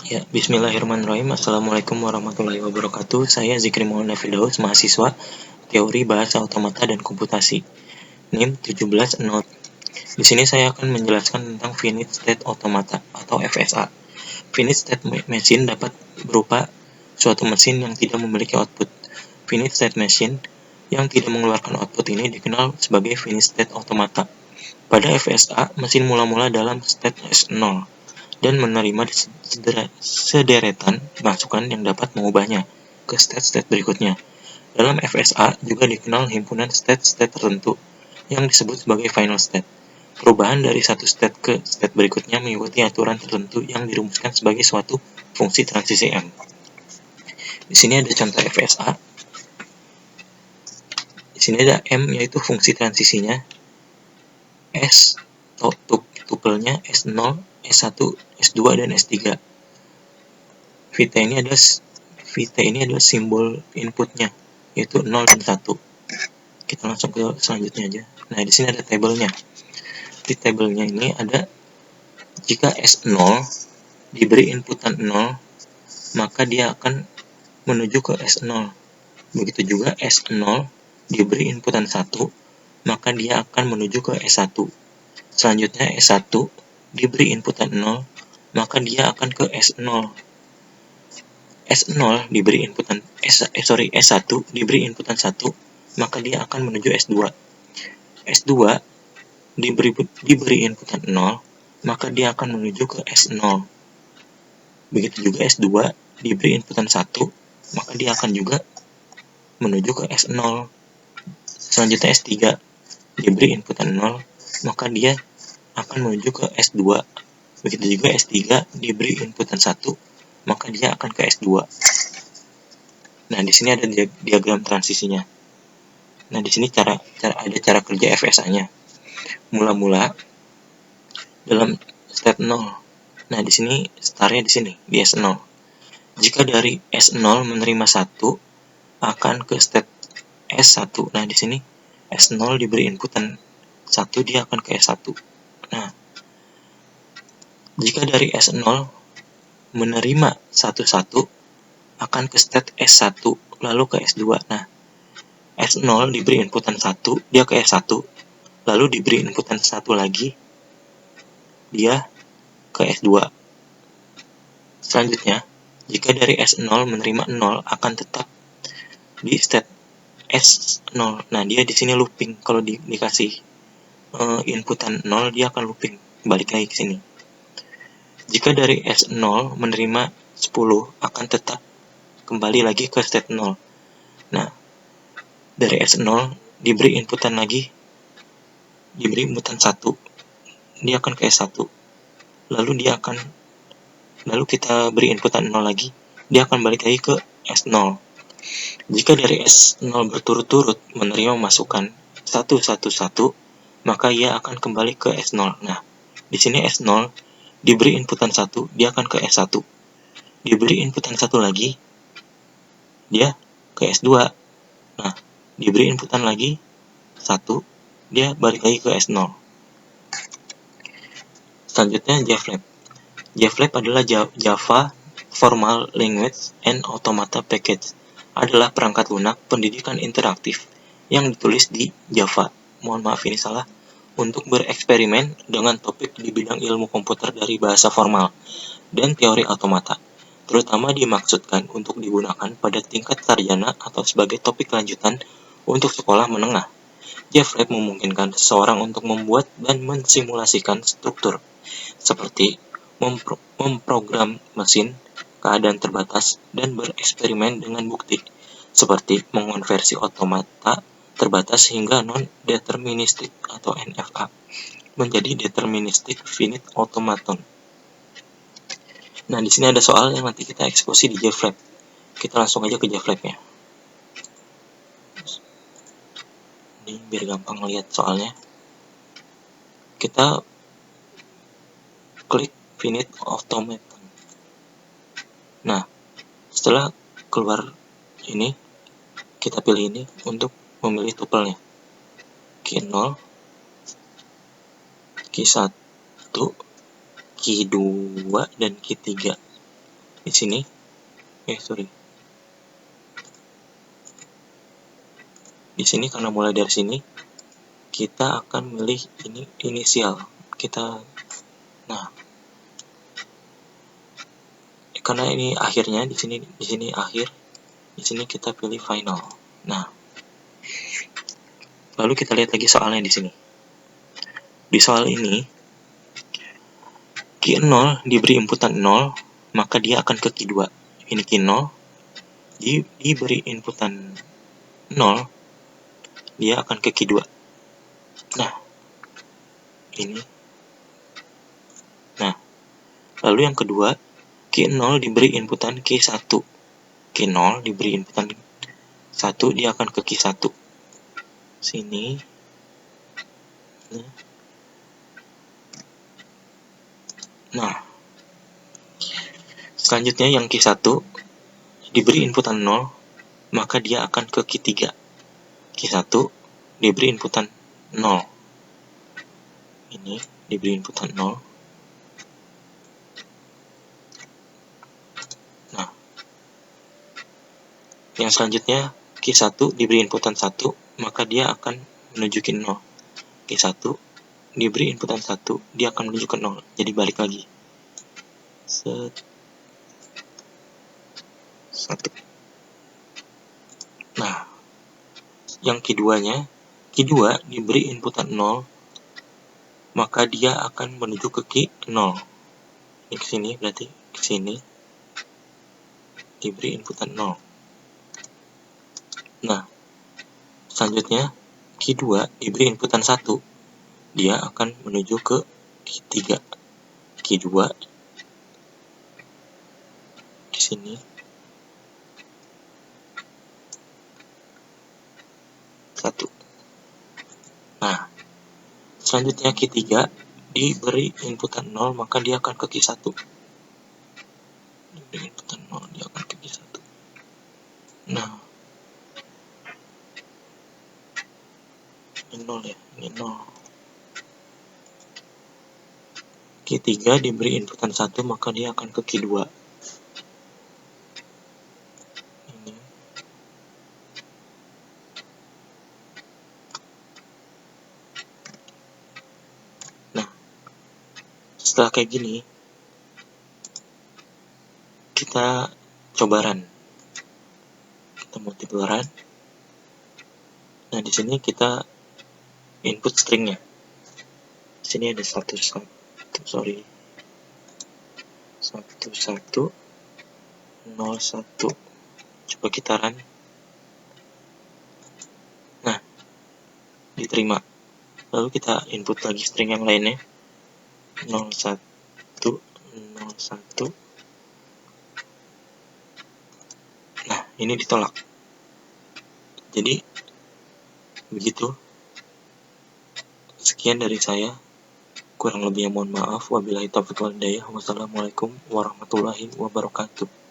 Ya, bismillahirrahmanirrahim. Assalamualaikum warahmatullahi wabarakatuh. Saya Zikri Maulana Firdaus, mahasiswa Teori Bahasa Otomata dan Komputasi, NIM 1700. Di sini saya akan menjelaskan tentang Finite State Automata atau FSA. Finite State Machine dapat berupa suatu mesin yang tidak memiliki output. Finite State Machine yang tidak mengeluarkan output ini dikenal sebagai Finite State Automata. Pada FSA, mesin mula-mula dalam state S0 dan menerima sederetan masukan yang dapat mengubahnya ke state-state berikutnya. Dalam FSA juga dikenal himpunan state-state tertentu yang disebut sebagai final state. Perubahan dari satu state ke state berikutnya mengikuti aturan tertentu yang dirumuskan sebagai suatu fungsi transisi M. Di sini ada contoh FSA. Di sini ada M, yaitu fungsi transisinya. S tupelnya S0, S1, S2, dan S3. VT ini adalah simbol inputnya, yaitu 0 dan 1. Kita langsung ke selanjutnya aja. Nah, di sini ada tabelnya. Di tabelnya ini ada jika S0 diberi inputan 0, maka dia akan menuju ke S0. Begitu juga S0 diberi inputan 1, maka dia akan menuju ke S1. Selanjutnya S1 diberi inputan 0, maka dia akan ke S0. S0 diberi inputan S1 diberi inputan 1, maka dia akan menuju S2. S2 diberi inputan 0, maka dia akan menuju ke S0. Begitu juga S2 diberi inputan 1, maka dia akan juga menuju ke S0. Selanjutnya S3 diberi inputan 0, maka dia akan menuju ke S2. Begitu juga S3 diberi inputan 1, maka dia akan ke S2. Nah, di sini ada diagram transisinya. Nah, di sini ada cara kerja FSA-nya. Mula-mula dalam state 0. Nah, di sini startnya di sini, di S0. Jika dari S0 menerima 1, akan ke state S1. Nah, di sini S0 diberi inputan 1, dia akan ke S1. Nah, jika dari S0 menerima 1, akan ke state S1, lalu ke S2. Nah, S0 diberi inputan 1, dia ke S1, lalu diberi inputan 1 lagi, dia ke S2. Selanjutnya, jika dari S0 menerima 0, akan tetap di state S0. Nah, dia di sini looping. Kalau dikasih inputan 0, dia akan looping, balik lagi ke sini. Jika dari S0 menerima 10, akan tetap kembali lagi ke state 0. Nah, dari S0 diberi inputan lagi, diberi inputan 1, dia akan ke S1. Lalu kita beri inputan 0 lagi, dia akan balik lagi ke S0. Jika dari S0 berturut-turut menerima masukan 1, maka ia akan kembali ke S0. Nah, di sini S0 diberi inputan 1, dia akan ke S1. Diberi inputan 1 lagi, dia ke S2. Nah, diberi inputan lagi 1, dia balik lagi ke S0. Selanjutnya JFLAP. JFLAP adalah Java Formal Language and Automata Package. Adalah perangkat lunak pendidikan interaktif yang ditulis di Java. Mohon maaf ini salah. Untuk bereksperimen dengan topik di bidang ilmu komputer dari bahasa formal dan teori otomata. Terutama dimaksudkan untuk digunakan pada tingkat sarjana atau sebagai topik lanjutan untuk sekolah menengah. JFLAP memungkinkan seseorang untuk membuat dan mensimulasikan struktur seperti memprogram mesin, keadaan terbatas, dan bereksperimen dengan bukti, seperti mengonversi otomata terbatas hingga non-deterministik atau NFA menjadi deterministik finite automaton. Nah, di sini ada soal yang nanti kita eksekusi di JFLAP. Kita langsung aja ke JFLAP-nya. Ini biar gampang lihat soalnya. Kita klik finite automaton. Nah, setelah keluar ini, kita pilih ini untuk memilih tupelnya. Q0, Q1, Q2, dan Q3. di sini. Di sini karena mulai dari sini kita akan milih ini inisial kita. Nah, karena ini akhirnya di sini akhir, di sini kita pilih final. Nah, lalu kita lihat lagi soalnya di sini. Di soal ini key 0 diberi inputan 0, maka dia akan ke key 2. Ini key 0 diberi inputan 0, dia akan ke key 2. Nah, ini. Nah, lalu yang kedua, key 0 diberi inputan key 1. Key 0 diberi inputan 1, dia akan ke key 1. Sini. Nah, selanjutnya yang key 1 diberi inputan 0, maka dia akan ke key 3. Key 1 diberi inputan 0. Ini diberi inputan 0. Nah, yang selanjutnya key 1 diberi inputan 1, maka dia akan menuju ke 0. Key 1 diberi inputan 1, dia akan menuju ke 0. Jadi balik lagi. 1. Nah, yang key 2-nya, key 2 diberi inputan 0, maka dia akan menuju ke key 0. Ini ke sini, berarti ke sini diberi inputan 0. Nah, selanjutnya key 2 diberi inputan 1, dia akan menuju ke key 3. Key 2 di sini. Nah, selanjutnya key 3 diberi inputan 0, maka dia akan ke key 1. Diberi inputan 0, dia akan ke key 1. Nah, ini 0 ya, ini 0. Key 3 diberi inputan 1, maka dia akan ke key 2. Ini. Nah, setelah kayak gini, kita coba run. Kita multiple run. Nah, di sini kita input stringnya. Di sini ada 11. Coba kita run. Nah, diterima. Lalu kita input lagi string yang lainnya. 01. Nah, ini ditolak. Jadi begitu. Sekian dari saya. Kurang lebihnya mohon maaf. Wabillahi taufiq wal hidayah. Wassalamualaikum warahmatullahi wabarakatuh.